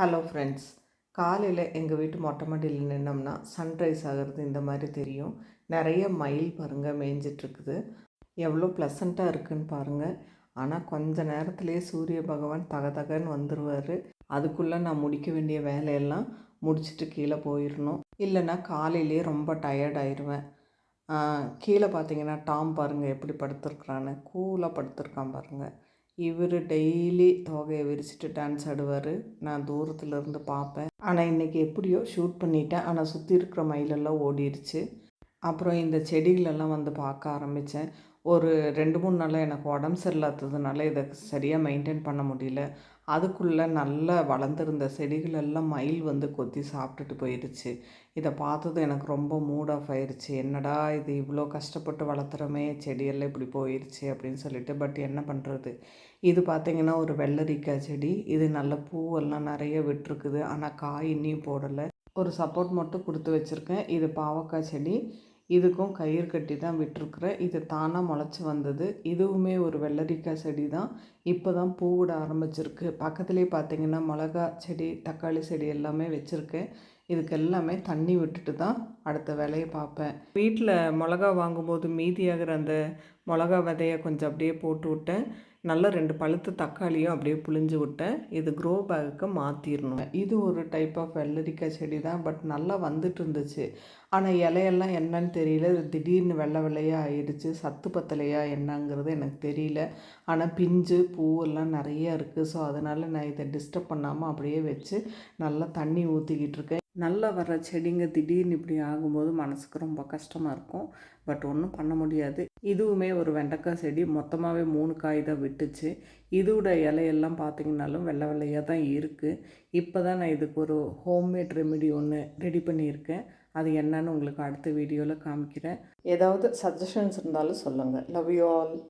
Hello friends, காலையில் எங்கள் வீட்டு மொட்டை மாடியில் நின்னோம்னா சன்ரைஸ் ஆகிறது இந்த மாதிரி தெரியும். நிறைய மயில் பாருங்கள் மேய்ஞ்சிட்ருக்குது. எவ்வளோ ப்ளசண்ட்டாக இருக்குதுன்னு பாருங்கள். ஆனால் கொஞ்ச நேரத்துலேயே சூரிய பகவான் தகன்னு வந்துடுவார். அதுக்குள்ளே நான் முடிக்க வேண்டிய வேலையெல்லாம் முடிச்சுட்டு கீழே போயிடணும். இல்லைன்னா காலையிலேயே ரொம்ப டயர்டாயிருவேன். கீழே பார்த்தீங்கன்னா டாம் பாருங்கள் எப்படி படுத்துருக்குறான்னு, கூலாக படுத்துருக்கான் பாருங்கள். இவர் டெய்லி தோகையை விரிச்சிட்டு டான்ஸ் ஆடுவார். நான் தூரத்தில் இருந்து பார்ப்பேன். ஆனால் இன்றைக்கி எப்படியோ ஷூட் பண்ணிட்டேன். ஆனால் சுற்றி இருக்கிற மயிலெல்லாம் ஓடிடுச்சு. அப்புறம் இந்த செடிகளெல்லாம் வந்து பார்க்க ஆரம்பித்தேன். ஒரு 2-3 நாளாக எனக்கு உடம்பு சரியில்லாததுனால இதை சரியாக மெயின்டைன் பண்ண முடியல. அதுக்குள்ளே நல்லா வளர்ந்துருந்த செடிகளெல்லாம் மயில் வந்து கொத்தி சாப்பிட்டுட்டு போயிடுச்சு. இதை பார்த்ததும் எனக்கு ரொம்ப மூட் ஆஃப் ஆயிடுச்சு. என்னடா இது, இவ்வளோ கஷ்டப்பட்டு வளர்த்துறோமே, செடியெல்லாம் இப்படி போயிடுச்சு அப்படின்னு சொல்லிட்டு. பட் என்ன பண்ணுறது. இது பார்த்திங்கன்னா ஒரு வெள்ளரிக்காய் செடி. இது நல்ல பூவெல்லாம் நிறைய விட்டுருக்குது. ஆனால் காய் இன்னும் போடலை. ஒரு சப்போர்ட் மட்டும் கொடுத்து வச்சுருக்கேன். இது பாவக்காய் செடி. இதுக்கும் கயிறு கட்டி தான் விட்டுருக்குறேன். இது தானாக முளைச்சி வந்தது. இதுவுமே ஒரு வெள்ளரிக்காய் செடி தான். இப்போ தான் பூவிட ஆரம்பிச்சிருக்கு. பக்கத்துலேயே பார்த்திங்கன்னா மிளகா செடி, தக்காளி செடி எல்லாமே வச்சுருக்கேன். இதுக்கு எல்லாமே தண்ணி விட்டுட்டு தான் அடுத்த வேலையை பார்ப்பேன். வீட்டில் மிளகா வாங்கும்போது மீதியாகிற அந்த மிளகா விதையை கொஞ்சம் அப்படியே போட்டு விட்டேன். நல்லா 2 பழுத்த தக்காளியும் அப்படியே புழிஞ்சு விட்டேன். இது க்ரோ பேக்குக்கு மாற்றிடணும். இது ஒரு டைப் ஆஃப் வெள்ளரிக்காய் செடி தான். பட் நல்லா வந்துட்டு இருந்துச்சு. ஆனால் இலையெல்லாம் என்னன்னு தெரியல. இது திடீர்னு வெள்ளை வெள்ளையாக ஆயிடுச்சு. சத்து பத்தலையா என்னங்கிறது எனக்கு தெரியல. ஆனால் பிஞ்சு பூவெல்லாம் நிறையா இருக்குது. ஸோ அதனால் நான் இதை டிஸ்டர்ப் பண்ணாமல் அப்படியே வச்சு நல்லா தண்ணி ஊற்றிக்கிட்டு இருக்கேன். நல்லா வர்ற செடிங்க திடீர்னு இப்படி ஆகும்போது மனசுக்கு ரொம்ப கஷ்டமாக இருக்கும். பட் ஒன்றும் பண்ண முடியாது. இதுவுமே ஒரு வெண்டைக்காய் செடி. மொத்தமாகவே 3 காய் தான் விட்டுச்சு. இதோட இலையெல்லாம் பார்த்திங்கனாலும் வெள்ளை வெள்ளையாக தான் இருக்குது. இப்போ தான் நான் இதுக்கு ஒரு ஹோம்மேட் ரெமெடி ஒன்று ரெடி பண்ணியிருக்கேன். அது என்னன்னு உங்களுக்கு அடுத்த வீடியோவில் காமிக்கிறேன். ஏதாவது சஜஷன்ஸ் இருந்தாலும் சொல்லுங்கள். Love you all.